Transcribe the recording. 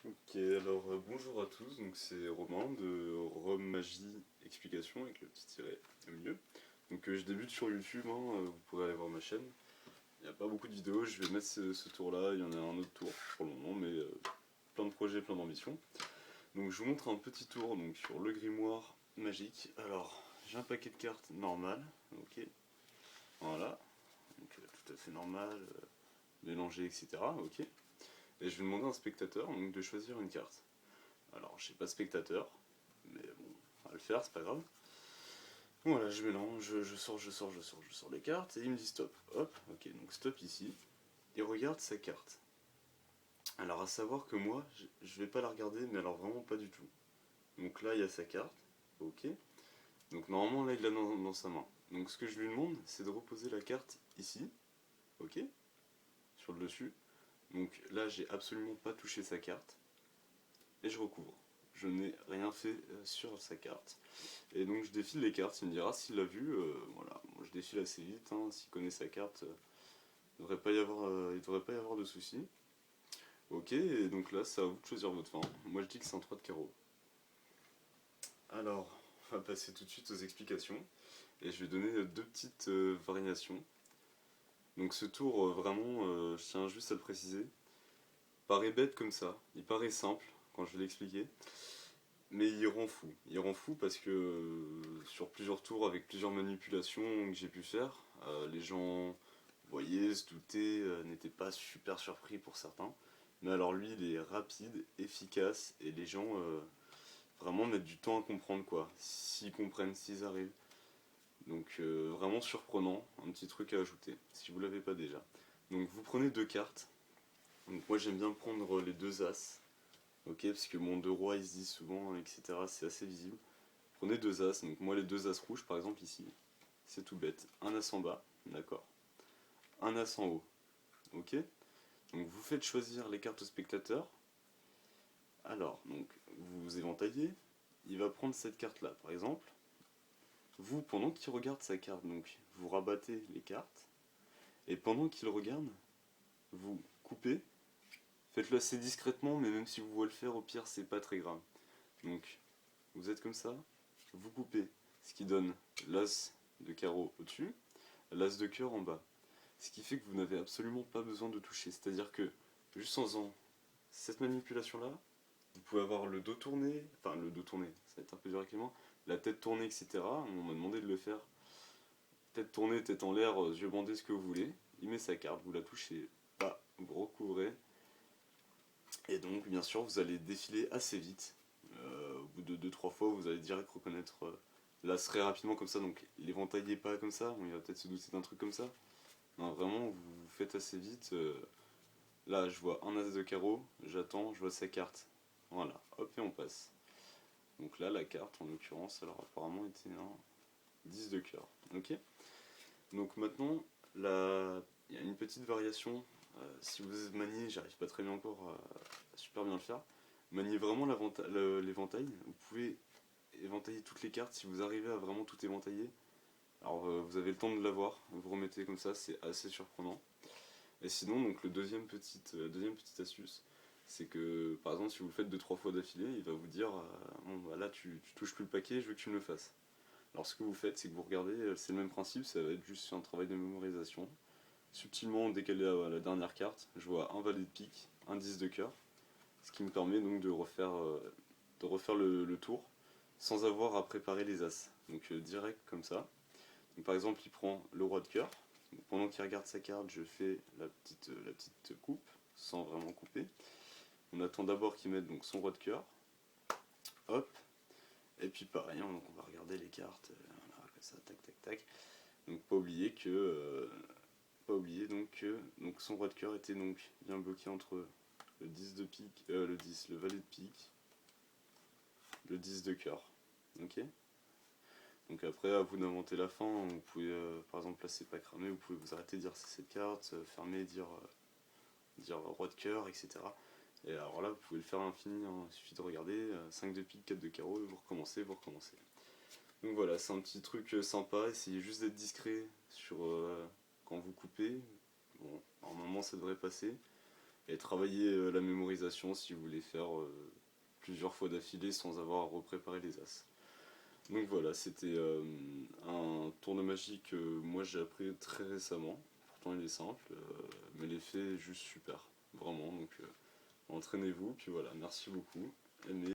Ok, alors bonjour à tous, donc c'est Romain de Rome Magie Explication avec le petit tiret au milieu. Donc je débute sur YouTube, hein, vous pourrez aller voir ma chaîne. Il n'y a pas beaucoup de vidéos, je vais mettre ce tour-là, il y en a un autre tour pour le moment, mais plein de projets, plein d'ambitions. Donc je vous montre un petit tour donc, sur le grimoire magique. Alors j'ai un paquet de cartes normal, ok, voilà, donc tout à fait normal, mélangé, etc. Ok. Et je vais demander à un spectateur donc, de choisir une carte. Alors, j'ai pas de spectateur, mais bon, on va le faire, c'est pas grave. Voilà, je mélange, je sors les cartes et il me dit stop. Hop, ok, donc stop ici. Il regarde sa carte. Alors, à savoir que moi, je vais pas la regarder, mais alors vraiment pas du tout. Donc là, il y a sa carte, ok. Donc normalement, là, il l'a dans sa main. Donc ce que je lui demande, c'est de reposer la carte ici, ok, sur le dessus. Donc là, j'ai absolument pas touché sa carte. Et je recouvre. Je n'ai rien fait sur sa carte. Et donc je défile les cartes, il me dira s'il l'a vu, voilà, moi je défile assez vite, hein, s'il connaît sa carte, il devrait pas y avoir de soucis. Ok, et donc là c'est à vous de choisir votre fin. Moi je dis que c'est un 3 de carreau. Alors, on va passer tout de suite aux explications, et je vais donner deux petites variations. Donc ce tour, vraiment, je tiens juste à le préciser, paraît bête comme ça, il paraît simple quand je vais l'expliquer, mais il rend fou. Il rend fou parce que sur plusieurs tours, avec plusieurs manipulations que j'ai pu faire, les gens voyaient, se doutaient, n'étaient pas super surpris pour certains. Mais alors lui, il est rapide, efficace, et les gens vraiment mettent du temps à comprendre quoi. S'ils comprennent, s'ils arrivent. Donc vraiment surprenant, un petit truc à ajouter, si vous l'avez pas déjà. Donc vous prenez deux cartes. Donc moi j'aime bien prendre les deux as. Ok, parce que mon deux rois ils se disent souvent, etc. C'est assez visible. Prenez deux as, donc moi les deux as rouges par exemple ici, c'est tout bête. Un as en bas, d'accord. Un as en haut, ok. Donc vous faites choisir les cartes au spectateur. Alors, donc vous éventaillez, il va prendre cette carte là par exemple. Vous, pendant qu'il regarde sa carte, donc vous rabattez les cartes, et pendant qu'il regarde, vous coupez. Faites-le assez discrètement, mais même si vous voulez le faire, au pire c'est pas très grave. Donc vous êtes comme ça, vous coupez, ce qui donne l'as de carreau au-dessus, l'as de cœur en bas. Ce qui fait que vous n'avez absolument pas besoin de toucher. C'est-à-dire que juste en faisant cette manipulation-là, vous pouvez avoir le dos tourné, enfin le dos tourné, ça va être un peu dur avec les mains, la tête tournée, etc. On m'a demandé de le faire. Tête tournée, tête en l'air, yeux bandés, ce que vous voulez. Il met sa carte, vous la touchez, pas, vous recouvrez. Et donc, bien sûr, vous allez défiler assez vite. Au bout de deux trois fois, vous allez direct reconnaître l'as très rapidement comme ça. Donc, l'éventaillez pas comme ça. Il va peut-être se douter d'un truc comme ça. Non, vraiment, vous faites assez vite. Là, je vois un as de carreau, j'attends, je vois sa carte. Voilà, hop, et on passe. Donc là, la carte, en l'occurrence, alors apparemment était un 10 de cœur. Ok. Donc maintenant, là, il y a une petite variation. Si vous maniez, j'arrive pas très bien encore à super bien le faire, maniez vraiment l'éventail. Vous pouvez éventailler toutes les cartes si vous arrivez à vraiment tout éventailler. Alors vous avez le temps de l'avoir, vous remettez comme ça, c'est assez surprenant. Et sinon, donc deuxième petite astuce, c'est que par exemple, si vous le faites deux trois fois d'affilée, il va vous dire bon, bah, là tu touches plus le paquet, je veux que tu me le fasses. Alors ce que vous faites, c'est que vous regardez, c'est le même principe, ça va être juste un travail de mémorisation. Subtilement décalé à la dernière carte, je vois un valet de pique, un 10 de cœur, ce qui me permet donc de refaire le tour sans avoir à préparer les as. Donc direct comme ça. Donc, par exemple, il prend le roi de cœur. Pendant qu'il regarde sa carte, je fais la petite coupe, sans vraiment couper. On attend d'abord qu'il mette donc son roi de cœur. Hop. Et puis pareil, on va regarder les cartes. Voilà, comme ça, tac, tac, tac. Donc pas oublier donc que donc son roi de cœur était donc bien bloqué entre le 10 de pique, le valet de pique, le 10 de cœur. Ok. Donc après, à vous d'inventer la fin. Vous pouvez, par exemple, là c'est pas cramé, vous pouvez vous arrêter, dire c'est cette carte, fermer, dire roi de cœur, etc. Et alors là, vous pouvez le faire à l'infini, hein. Il suffit de regarder, 5 de pique, 4 de carreau, et vous recommencez, vous recommencez. Donc voilà, c'est un petit truc sympa, essayez juste d'être discret sur quand vous coupez. Bon, normalement ça devrait passer. Et travailler la mémorisation. autorisation si vous voulez faire plusieurs fois d'affilée sans avoir à repréparer les as. Donc voilà, c'était un tour de magie que moi j'ai appris très récemment. Pourtant il est simple, mais l'effet est juste super, vraiment. Donc entraînez-vous, puis voilà, merci beaucoup. Aimez